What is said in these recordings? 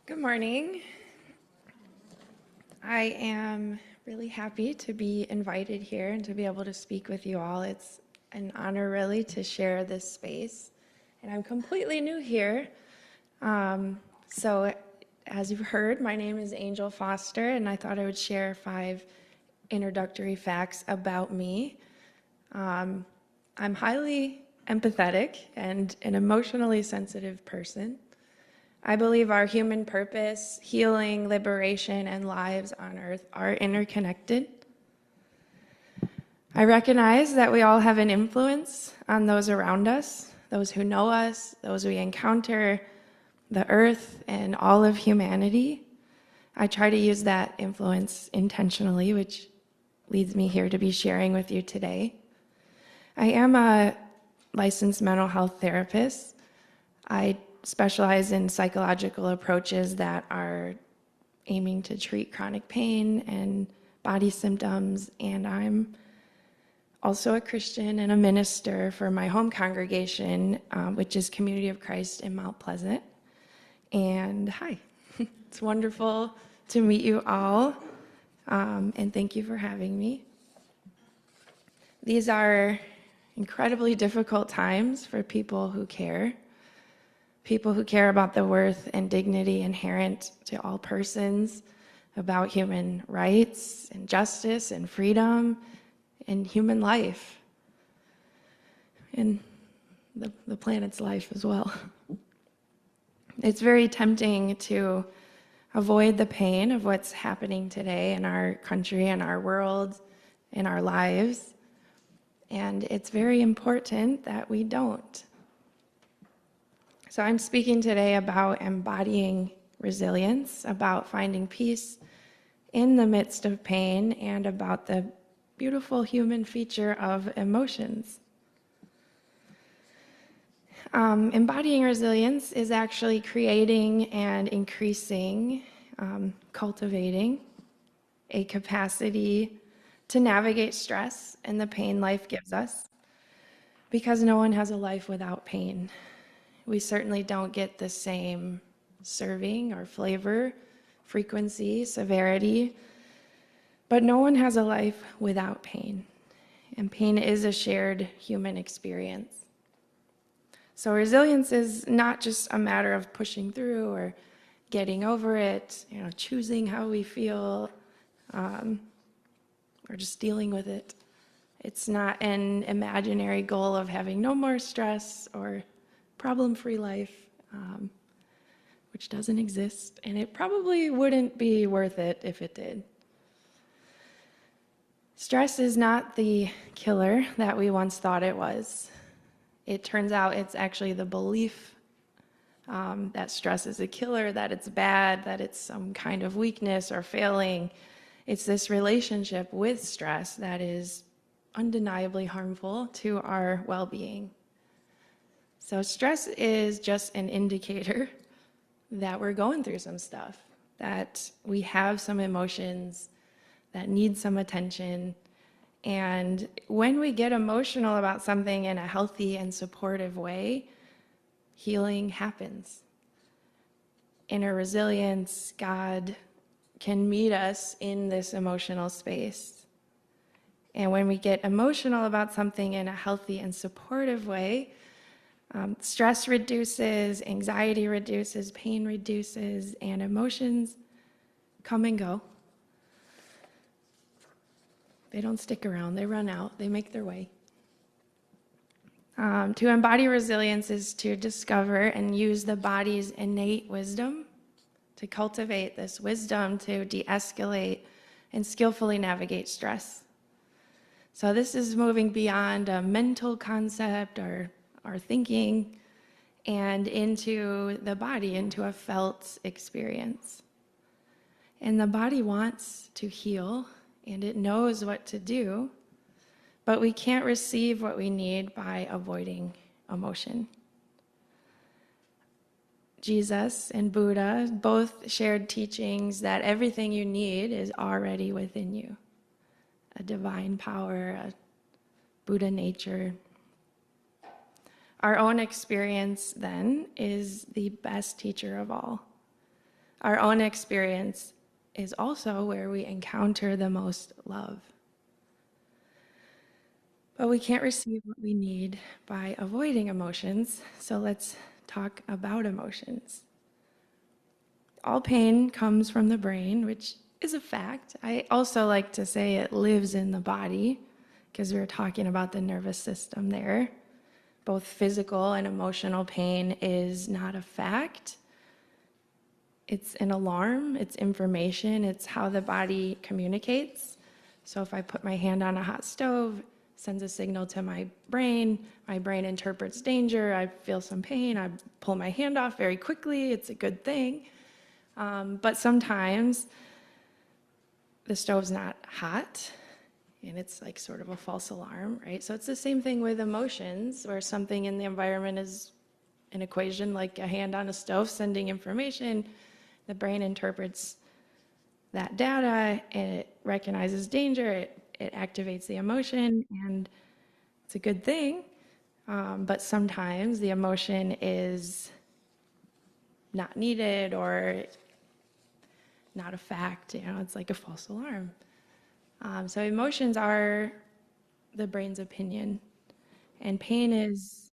Good morning. I am really happy to be invited here and to be able to speak with you all. It's an honor, really, to share this space. And I'm completely new here. So, as you've heard, my name is Angel Foster, and I thought I would share 5 introductory facts about me. I'm highly empathetic and an emotionally sensitive person. I believe our human purpose, healing, liberation, and lives on earth are interconnected. I recognize that we all have an influence on those around us, those who know us, those we encounter, the earth, and all of humanity. I try to use that influence intentionally, which leads me here to be sharing with you today. I am a licensed mental health therapist. I specialize in psychological approaches that are aiming to treat chronic pain and body symptoms, and I'm also a Christian and a minister for my home congregation, which is Community of Christ in Mount Pleasant. And hi, it's wonderful to meet you all, and thank you for having me. These are incredibly difficult times for people who care about the worth and dignity inherent to all persons, about human rights and justice and freedom and human life, and the planet's life as well. It's very tempting to avoid the pain of what's happening today in our country and our world, in our lives, and it's very important that we don't. So I'm speaking today about embodying resilience, about finding peace in the midst of pain, and about the beautiful human feature of emotions. Embodying resilience is actually creating and increasing, cultivating a capacity to navigate stress and the pain life gives us, because no one has a life without pain. We certainly don't get the same serving or flavor, frequency, severity, but no one has a life without pain, and pain is a shared human experience. So resilience is not just a matter of pushing through or getting over it, choosing how we feel, or just dealing with it. It's not an imaginary goal of having no more stress or problem-free life, which doesn't exist, and it probably wouldn't be worth it if it did. Stress is not the killer that we once thought it was. It turns out it's actually the belief that stress is a killer, that it's bad, that it's some kind of weakness or failing. It's this relationship with stress that is undeniably harmful to our well-being. So stress is just an indicator that we're going through some stuff, that we have some emotions that need some attention. And when we get emotional about something in a healthy and supportive way, healing happens. Inner resilience, God can meet us in this emotional space. And when we get emotional about something in a healthy and supportive way, stress reduces, anxiety reduces, pain reduces, and emotions come and go. They don't stick around, they run out, they make their way. To embody resilience is to discover and use the body's innate wisdom, to cultivate this wisdom to de-escalate and skillfully navigate stress. So this is moving beyond a mental concept or our thinking and into the body, into a felt experience. And the body wants to heal and it knows what to do, but we can't receive what we need by avoiding emotion. Jesus and Buddha both shared teachings that everything you need is already within you. A divine power, a Buddha nature. Our own experience, then, is the best teacher of all. Our own experience is also where we encounter the most love. But we can't receive what we need by avoiding emotions, so let's talk about emotions. All pain comes from the brain, which is a fact. I also like to say it lives in the body, because we were talking about the nervous system there. Both physical and emotional pain is not a fact. It's an alarm, it's information, it's how the body communicates. So if I put my hand on a hot stove, sends a signal to my brain interprets danger, I feel some pain, I pull my hand off very quickly, it's a good thing. But sometimes the stove's not hot, and it's like sort of a false alarm, right? So it's the same thing with emotions, where something in the environment is an equation like a hand on a stove sending information. The brain interprets that data, it recognizes danger, it activates the emotion, and it's a good thing. But sometimes the emotion is not needed or not a fact, it's like a false alarm. So emotions are the brain's opinion, and pain is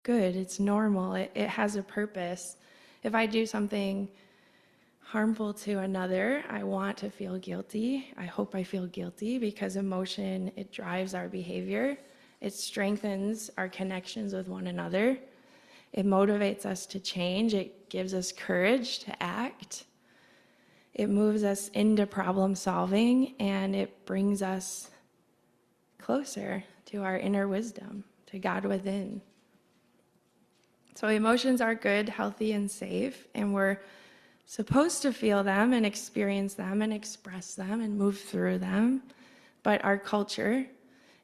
good, it's normal, it has a purpose. If I do something harmful to another, I want to feel guilty. I hope I feel guilty because emotion, it drives our behavior. It strengthens our connections with one another. It motivates us to change. It gives us courage to act. It moves us into problem solving, and it brings us closer to our inner wisdom, to God within. So emotions are good, healthy, and safe, and we're supposed to feel them and experience them and express them and move through them. But our culture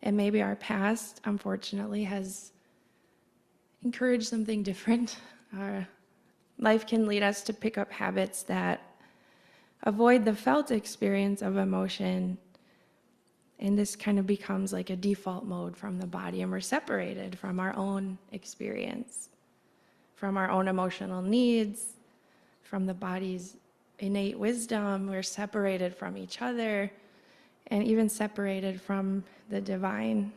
and maybe our past, unfortunately, has encouraged something different. Life can lead us to pick up habits that avoid the felt experience of emotion, and this kind of becomes like a default mode from the body, and we're separated from our own experience, from our own emotional needs, from the body's innate wisdom. We're separated from each other, and even separated from the divine.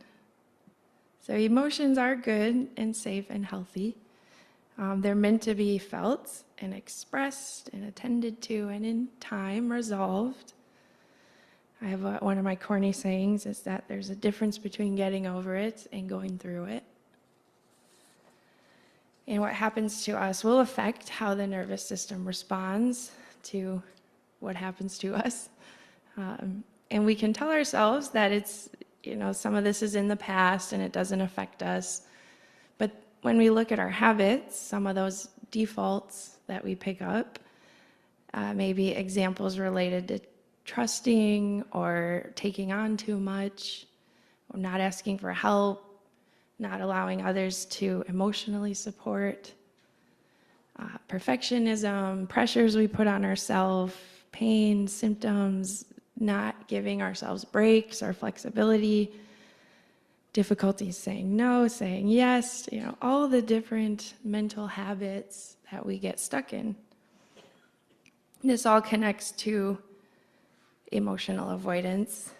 So emotions are good and safe and healthy. They're meant to be felt and expressed and attended to, and in time resolved. I have one of my corny sayings is that there's a difference between getting over it and going through it. And what happens to us will affect how the nervous system responds to what happens to us. And we can tell ourselves that it's, some of this is in the past and it doesn't affect us. But when we look at our habits, some of those defaults that we pick up, maybe examples related to trusting or taking on too much, or not asking for help, not allowing others to emotionally support, perfectionism, pressures we put on ourselves, pain, symptoms, not giving ourselves breaks or flexibility, difficulties saying no, saying yes, all the different mental habits that we get stuck in. This all connects to emotional avoidance.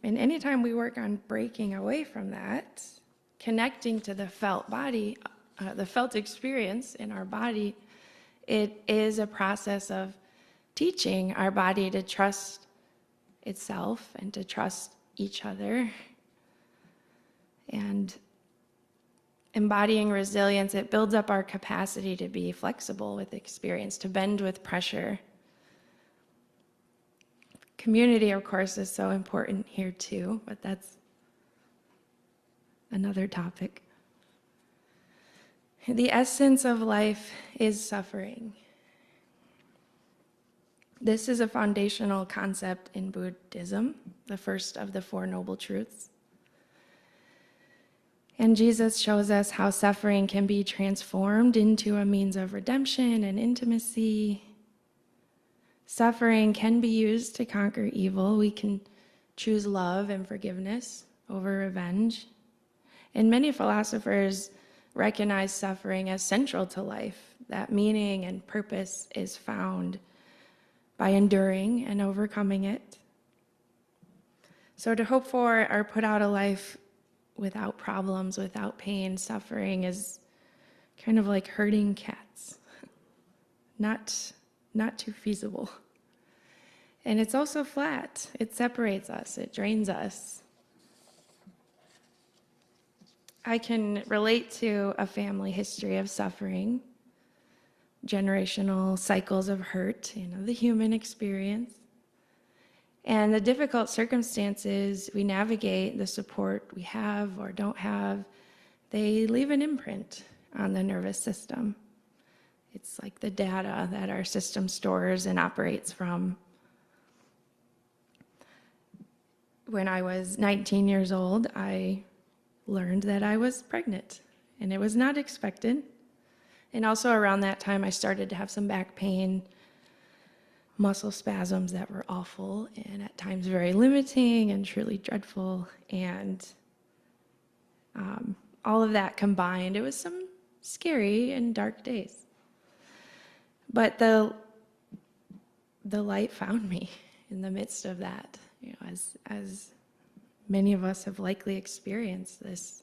And anytime we work on breaking away from that, connecting to the felt body, the felt experience in our body, it is a process of teaching our body to trust itself and to trust each other. And embodying resilience, it builds up our capacity to be flexible with experience, to bend with pressure. Community, of course, is so important here too, but that's another topic. The essence of life is suffering. This is a foundational concept in Buddhism, the first of the Four Noble Truths. And Jesus shows us how suffering can be transformed into a means of redemption and intimacy. Suffering can be used to conquer evil. We can choose love and forgiveness over revenge. And many philosophers recognize suffering as central to life. that meaning and purpose is found by enduring and overcoming it. So to hope for or put out a life without problems, without pain, suffering is kind of like herding cats. Not too feasible. And it's also flat. It separates us, it drains us. I can relate to a family history of suffering, generational cycles of hurt, the human experience. And the difficult circumstances we navigate, the support we have or don't have, they leave an imprint on the nervous system. It's like the data that our system stores and operates from. When I was 19 years old, I learned that I was pregnant, and it was not expected. And also around that time, I started to have some back pain, muscle spasms that were awful and at times very limiting and truly dreadful. And all of that combined, it was some scary and dark days. But the light found me in the midst of that, as many of us have likely experienced this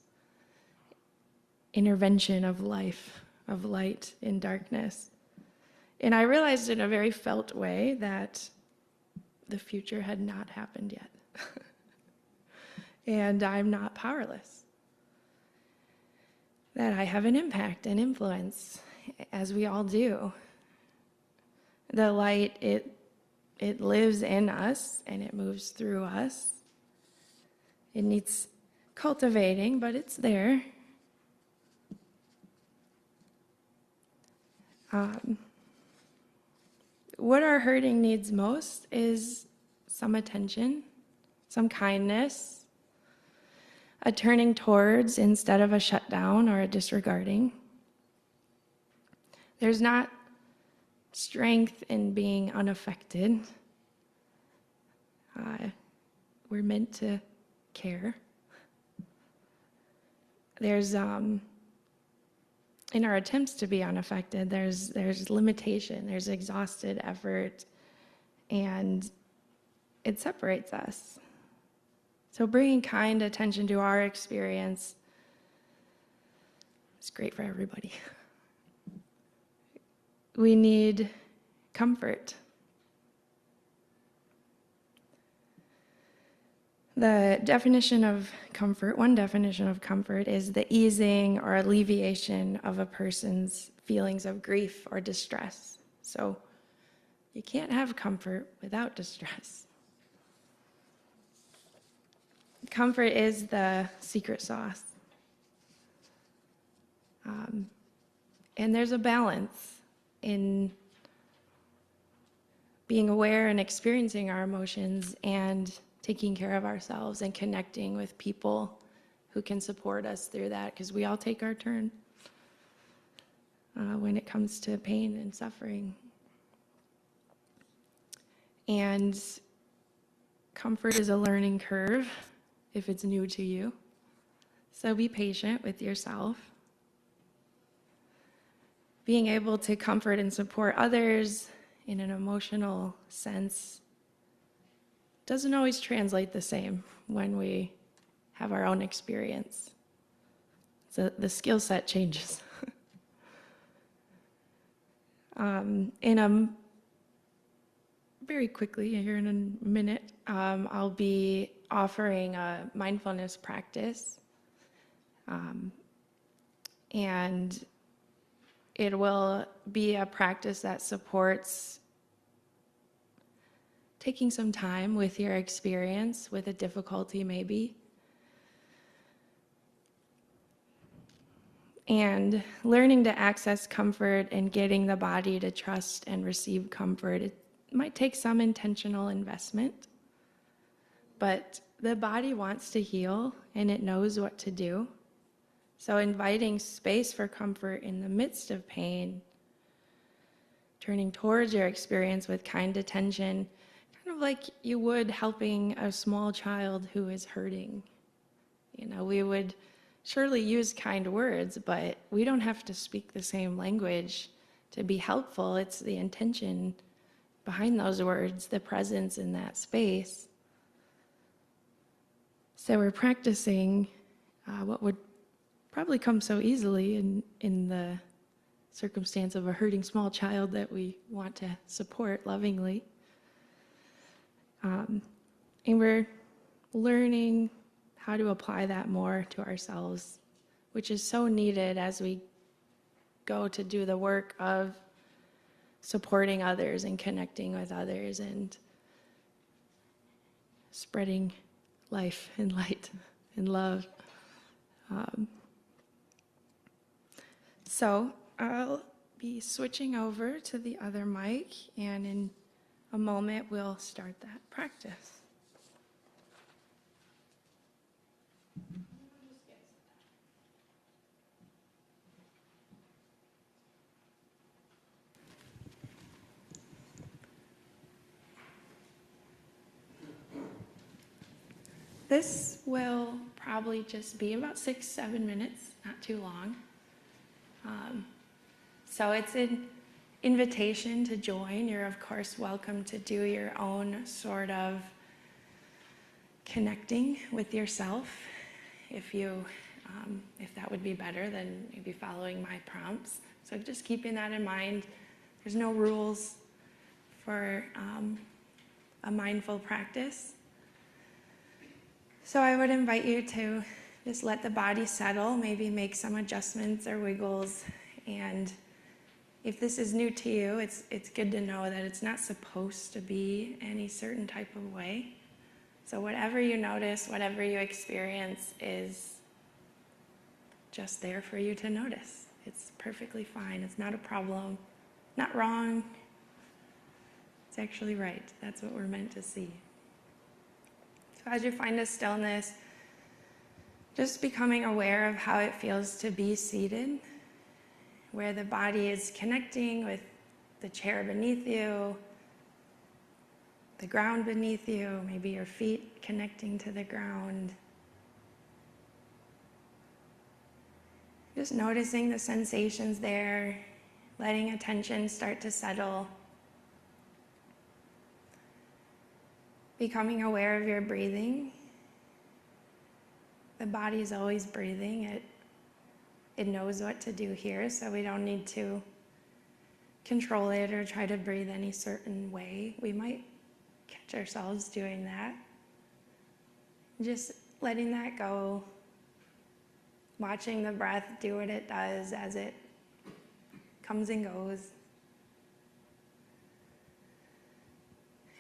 intervention of life, of light in darkness. And I realized in a very felt way that the future had not happened yet. And I'm not powerless. That I have an impact and influence, as we all do. The light, it lives in us and it moves through us. It needs cultivating, but it's there. What our hurting needs most is some attention, some kindness, a turning towards instead of a shutdown or a disregarding. There's not strength in being unaffected. We're meant to care. There's in our attempts to be unaffected, there's limitation, there's exhausted effort, and it separates us. So bringing kind attention to our experience is great for everybody. We need comfort. The definition of comfort, one definition of comfort, is the easing or alleviation of a person's feelings of grief or distress. So you can't have comfort without distress. Comfort is the secret sauce. And there's a balance in being aware and experiencing our emotions and taking care of ourselves and connecting with people who can support us through that, because we all take our turn when it comes to pain and suffering. And comfort is a learning curve if it's new to you. So be patient with yourself. Being able to comfort and support others in an emotional sense doesn't always translate the same when we have our own experience. So the skill set changes. Very quickly, here in a minute, I'll be offering a mindfulness practice. And it will be a practice that supports taking some time with your experience, with a difficulty maybe, and learning to access comfort and getting the body to trust and receive comfort. It might take some intentional investment, but the body wants to heal and it knows what to do. So inviting space for comfort in the midst of pain, turning towards your experience with kind attention, kind of like you would helping a small child who is hurting. We would surely use kind words, but we don't have to speak the same language to be helpful. It's the intention behind those words, the presence in that space. So we're practicing what would probably come so easily in the circumstance of a hurting small child that we want to support lovingly. And we're learning how to apply that more to ourselves, which is so needed as we go to do the work of supporting others and connecting with others and spreading life and light and love. So I'll be switching over to the other mic, and in a moment we'll start that practice. This will probably just be about 6-7 minutes, not too long. So it's an invitation to join. You're, of course, welcome to do your own sort of connecting with yourself. If that would be better than maybe following my prompts. So just keeping that in mind. There's no rules for a mindful practice. So I would invite you to just let the body settle, maybe make some adjustments or wiggles. And if this is new to you, it's good to know that it's not supposed to be any certain type of way. So whatever you notice, whatever you experience is just there for you to notice. It's perfectly fine. It's not a problem, not wrong. It's actually right. That's what we're meant to see. So as you find a stillness, just becoming aware of how it feels to be seated, where the body is connecting with the chair beneath you, the ground beneath you, maybe your feet connecting to the ground. Just noticing the sensations there, letting attention start to settle. Becoming aware of your breathing. The body is always breathing. It knows what to do here, so we don't need to control it or try to breathe any certain way. We might catch ourselves doing that. Just letting that go. Watching the breath do what it does as it comes and goes.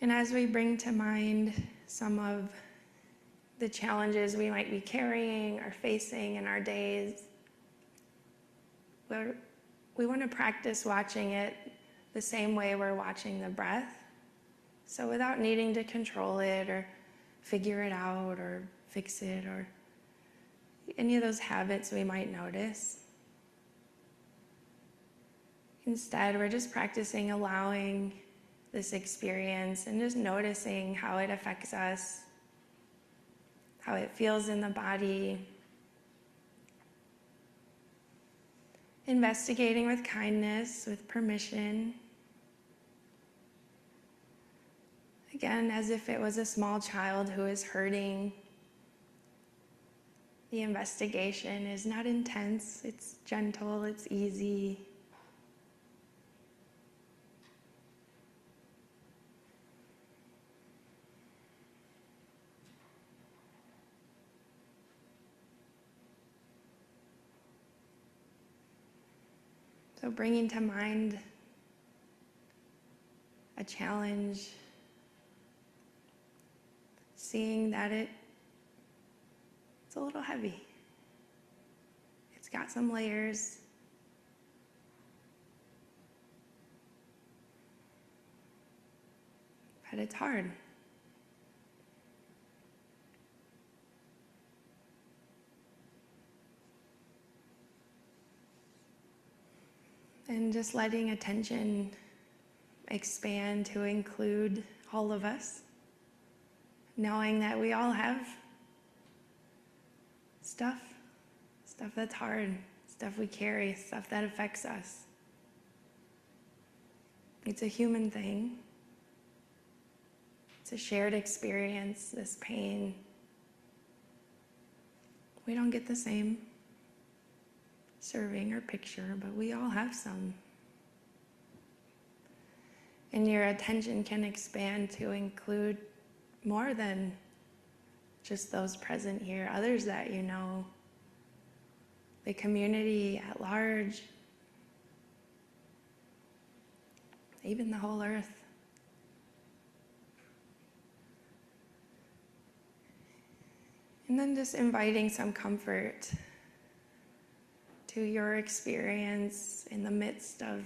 And as we bring to mind some of the challenges we might be carrying or facing in our days, we want to practice watching it the same way we're watching the breath. So without needing to control it or figure it out or fix it or any of those habits we might notice. Instead, we're just practicing allowing this experience and just noticing how it affects us, how it feels in the body. Investigating with kindness, with permission. Again, as if it was a small child who is hurting. The investigation is not intense, it's gentle, it's easy. So bringing to mind a challenge, seeing that it's a little heavy. It's got some layers. But it's hard. And just letting attention expand to include all of us, knowing that we all have stuff that's hard, stuff we carry, stuff that affects us. It's a human thing. It's a shared experience, this pain. We don't get the same serving or picture, but we all have some. And your attention can expand to include more than just those present here, others that you know, the community at large, even the whole earth. And then just inviting some comfort to your experience in the midst of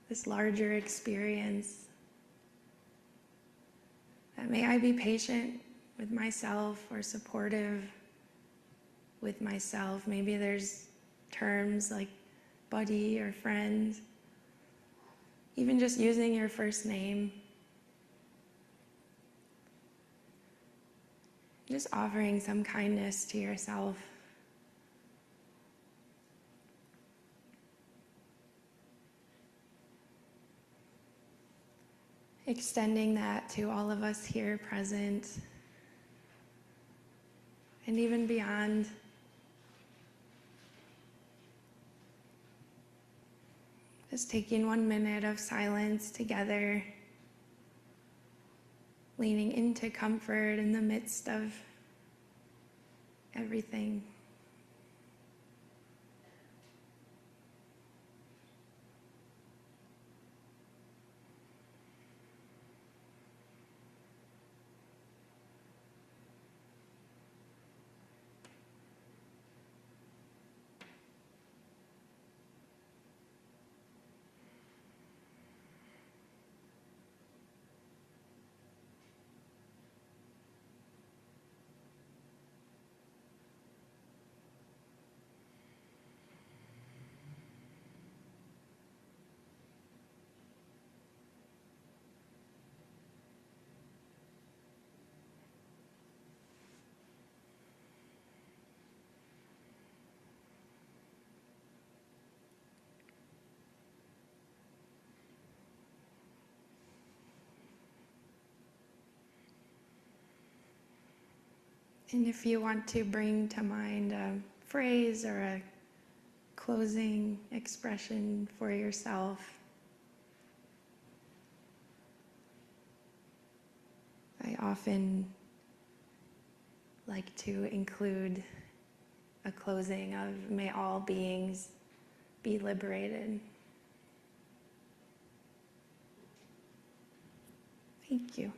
this larger experience. That may I be patient with myself or supportive with myself. Maybe there's terms like buddy or friend. Even just using your first name. Just offering some kindness to yourself. Extending that to all of us here present and even beyond. Just taking 1 minute of silence together, leaning into comfort in the midst of everything. And if you want to bring to mind a phrase or a closing expression for yourself, I often like to include a closing of "May all beings be liberated." Thank you.